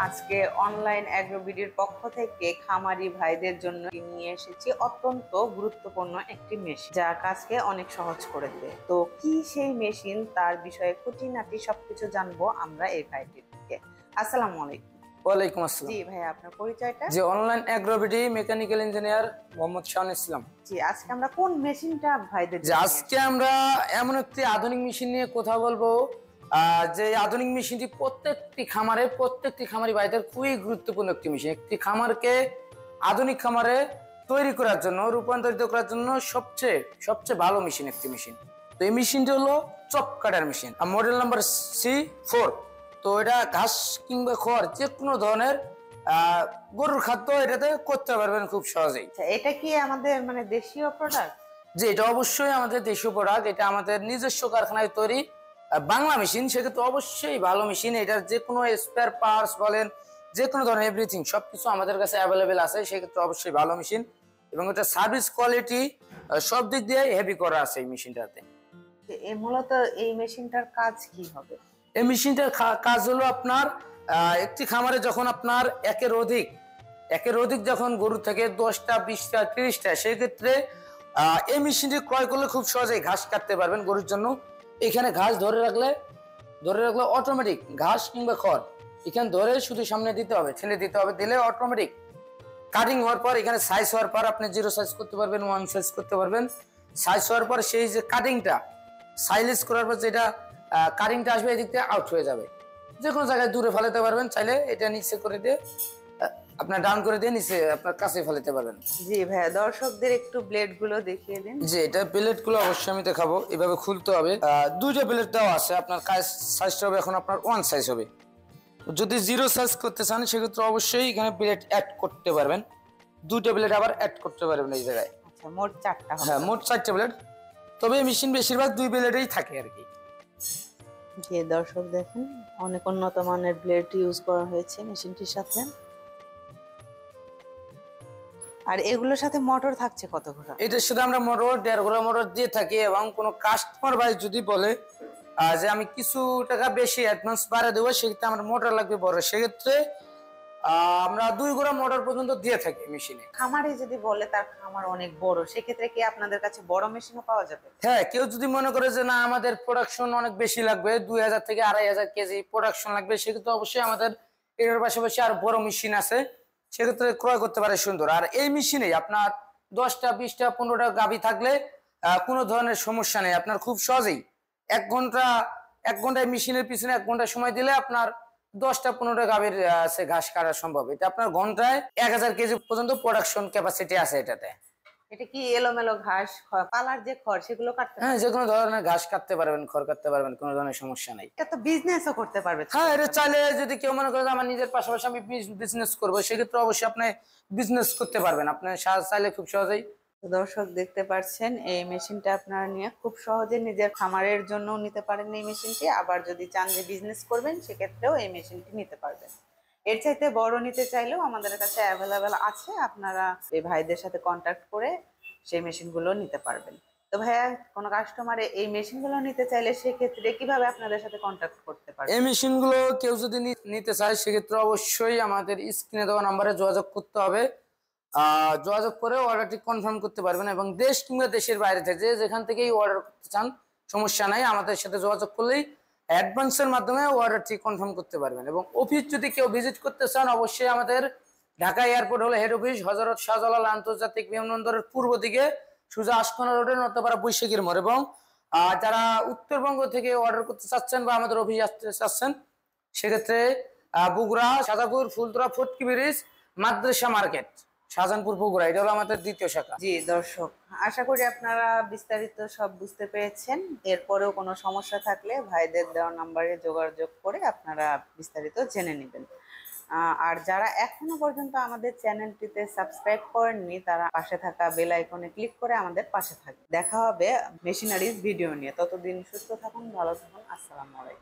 আজকে অনলাইন অ্যাগ্রোবিডির পক্ষ থেকে খামারি ভাইদের জন্য নিয়ে এসেছি অত্যন্ত গুরুত্বপূর্ণ একটি মেশিন, যা কাজকে অনেক সহজ করে দেবে। তো কি সেই মেশিন, তার বিষয়ে খুঁটিনাটি সবকিছু জানবো আমরা এই ভাইটির থেকে। আসসালামু আলাইকুম। ওয়ালাইকুম আসসালাম। জি ভাই, আপনার পরিচয়টা? জি, online AgroBD mechanical engineer Mohammad Shahan Islam. জি, আজকে আমরা কোন মেশিনটা ভাইদের যে আজকে আমরা এমন একটি আধুনিক মেশিন নিয়ে কথা বলবো, যে আধুনিক মেশিনটি প্রত্যেকটি খামারি ভাইদের খুবই গুরুত্বপূর্ণ একটি মেশিন। একটি খামারকে আধুনিক খামারে তৈরি করার জন্য, রূপান্তরিত করার জন্য সবচেয়ে ভালো মেশিন একটি মেশিন। তো এই মেশিনটি হলো chop cutter machine, model number C4। তো এটা ঘাস কিংবা খড় যে কোনো ধরনের গরুর খাদ্য এটাতে করতে পারবেন খুব সহজেই। এটা কি আমাদের দেশীয় প্রোডাক্ট? যে এটা অবশ্যই আমাদের দেশীয় প্রোডাক্ট, এটা আমাদের নিজস্ব কারখানায় তৈরি বাংলা মেশিন, সেক্ষেত্রে অবশ্যই ভালো মেশিন। এটার যে কোনো স্পেয়ার পার্টস বলেন, যে কোনো ধরনের এভরিথিং সবকিছু আমাদের কাছে অ্যাভেলেবেল আছে, সেক্ষেত্রে অবশ্যই ভালো মেশিন। এবং এটা সার্ভিস কোয়ালিটি সব দিক দিয়ে হেভি করা আছে এই মেশিনটাতে। মূলত এই মেশিনটার কাজ কি হবে? এই মেশিনটার কাজ হলো আপনার একটি খামারে যখন আপনার একের অধিক যখন গরু থেকে 10টা 20টা 30টা, সেক্ষেত্রে এই মেশিনটি ক্রয় করলে খুব সহজেই ঘাস কাটতে পারবেন গরুর জন্য। এখানে ঘাস ধরে রাখলে অটোমেটিক ঘাস কিংবা খড় এখানে ধরে শুধু সামনে দিতে হবে, ঠেলে দিতে হবে, দিলে অটোমেটিক কাটিং হওয়ার পর এখানে সাইজ হওয়ার পর আপনি 0 সাইজ করতে পারবেন, 1 সাইজ করতে পারবেন। সাইজ হওয়ার পর সেই যে কাটিংটা সাইলেজ করার পর যেটা কাটিংটা আসবে এদিক থেকে আউট হয়ে যাবে, যে কোনো জায়গায় দূরে ফেলাতে পারবেন। চাইলে এটা নিচে করে দিয়ে আপনার ডাউন করে দিয়ে নিচে আপনার কাছে ফেলাতে পারবেন। জি ভাইয়া, দর্শকদের একটু ব্লেড গুলো দেখিয়ে দিন। জি, এটা ব্লেড গুলো অবশ্যই আমি দেখাবো। এভাবে খুলতে হবে, দুইটা ব্লেড দেওয়া আছে। আপনার সাইজটা হবে এখন আপনার 1 সাইজ হবে। যদি 0 সাইজ করতে চান সেক্ষেত্রে অবশ্যই এখানে ব্লেড অ্যাড করতে পারবেন, দুইটা ব্লেড আবার অ্যাড করতে পারবেন এই জায়গায়। আচ্ছা, মোট 4টা? হ্যাঁ, মোট 4টা ব্লেড। তবে এই মেশিন বেশিরভাগ 2 ব্লেডেই থাকে আর কি। যে দর্শক দেখেন, অনেক উন্নত মানের ব্লেড ইউজ করা হয়েছে মেশিনটির সাথে। আর এগুলোর সাথে মোটর থাকছে কত ঘোড়া? এটার সাথে আমরা মোটর 1.5 ঘোড়া মোটর দিয়ে থাকি। এবং কোনো কাস্টমার ভাই যদি বলে যে আমি কিছু টাকা বেশি অ্যাডভান্স বাড়িয়ে দেবো, সেক্ষেত্রে আমার মোটর লাগবে বড়, সেক্ষেত্রে আমরা 2 ঘোড়া মোটর পর্যন্ত দিয়ে থাকি মেশিনে। খামারে যদি বলে তার খামার অনেক বড়, সেক্ষেত্রে কি আপনাদের কাছে বড় মেশিনও পাওয়া যাবে? হ্যাঁ, কেউ যদি মনে করে যে না আমাদের প্রোডাকশন অনেক বেশি লাগবে, 2000 থেকে 2500 কেজি প্রোডাকশন লাগবে, সেক্ষেত্রে অবশ্যই আমাদের এর পাশাপাশি আর বড় মেশিন আছে, সেক্ষেত্রে ক্রয় করতে পারে সুন্দর। আর এই মেশিনে আপনার 10টা 20টা 15টা গাভী থাকলে কোনো ধরনের সমস্যা নেই। আপনার খুব সহজেই 1 ঘন্টায় মেশিনের পিছনে 1 ঘন্টা সময় দিলে আপনার 10টা 15টা গাভীর ঘাস কাটা সম্ভব। এটা আপনার ঘন্টায় 1000 কেজি পর্যন্ত প্রোডাকশন ক্যাপাসিটি আছে এটাতে। এটা কি এলোমেলো ঘাস, পালার যে খড়, সেগুলো কাটতে? হ্যাঁ, যে কোনো ধরনের ঘাস কাটতে পারবেন, খড় কাটতে পারবেন, কোনো ধরনের সমস্যা নেই। এটা তো বিজনেসও করতে পারবে। হ্যাঁ, এটা চাইলে যদি কেউ মনে করে আমার নিজের পাশাপাশি আমি বিজনেস করবো, সেক্ষেত্রে অবশ্যই আপনি বিজনেস করতে পারবেন। আপনি চাইলে খুব সহজেই। দর্শক দেখতে পাচ্ছেন, এই মেশিনটা আপনারা নিয়ে খুব সহজে নিজের খামারের জন্য নিতে পারেন এই মেশিনটি। আবার যদি চান যে বিজনেস করবেন, সেক্ষেত্রেও এই মেশিনটি নিতে পারবেন। এর চাইতে বড় নিতে চাইলেও আমাদের কাছে অ্যাভেলেবেল আছে, আপনারা এই ভাইদের সাথে কন্ট্যাক্ট করে সেই মেশিনগুলো নিতে পারবেন। তো ভাইয়া, কোনো কাস্টমার এই মেশিনগুলো নিতে চাইলে সেক্ষেত্রে কিভাবে আপনাদের সাথে কন্ট্যাক্ট করতে পারবে? এই মেশিনগুলো কেউ যদি নিতে চায়, সেক্ষেত্রে অবশ্যই আমাদের স্ক্রিনে দেওয়া নাম্বারে যোগাযোগ করতে হবে। যোগাযোগ করে অর্ডারটি কনফার্ম করতে পারবেন। এবং দেশ কিংবা দেশের বাইরে থেকে যেখান থেকেই অর্ডার করতে চান, সমস্যা নাই, আমাদের সাথে যোগাযোগ করলেই অ্যাডভান্সের মাধ্যমে অর্ডারটি কনফার্ম করতে পারবেন। এবং অফিস যদি কেউ ভিজিট করতে চান, অবশ্যই আমাদের ঢাকা এয়ারপোর্ট হলো হেড অফিস, হযরত শাহজালাল আন্তর্জাতিক বিমানবন্দরের পূর্ব দিকে সোজা আশকোনা রোডে, নর্থপাড়া বৈশাখীর মোড়। এবং যারা উত্তরবঙ্গ থেকে অর্ডার করতে চাচ্ছেন বা আমাদের অফিস আসতে চাচ্ছেন, সেক্ষেত্রে বগুড়া, সাজাপুর, ফুলতরা, ফটকি ব্রিজ, মাদ্রাসা মার্কেট, শাহজাহানপুর, বগুড়া, এটা হলো আমাদের দ্বিতীয় শাখা। জি দর্শক, আশা করি আপনারা বিস্তারিত সব বুঝতে পেরেছেন। এরপরেও কোনো সমস্যা থাকলে ভাইদের দেওয়া নাম্বারে যোগাযোগ করে আপনারা বিস্তারিত জেনে নেবেন। আর যারা এখনো পর্যন্ত আমাদের চ্যানেলটিতে সাবস্ক্রাইব করেননি, তারা পাশে থাকা বেল আইকনে ক্লিক করে আমাদের পাশে থাকবে। দেখা হবে মেশিনারিজ ভিডিও নিয়ে। ততদিন সুস্থ থাকুন, ভালো থাকুন। আসসালামু আলাইকুম।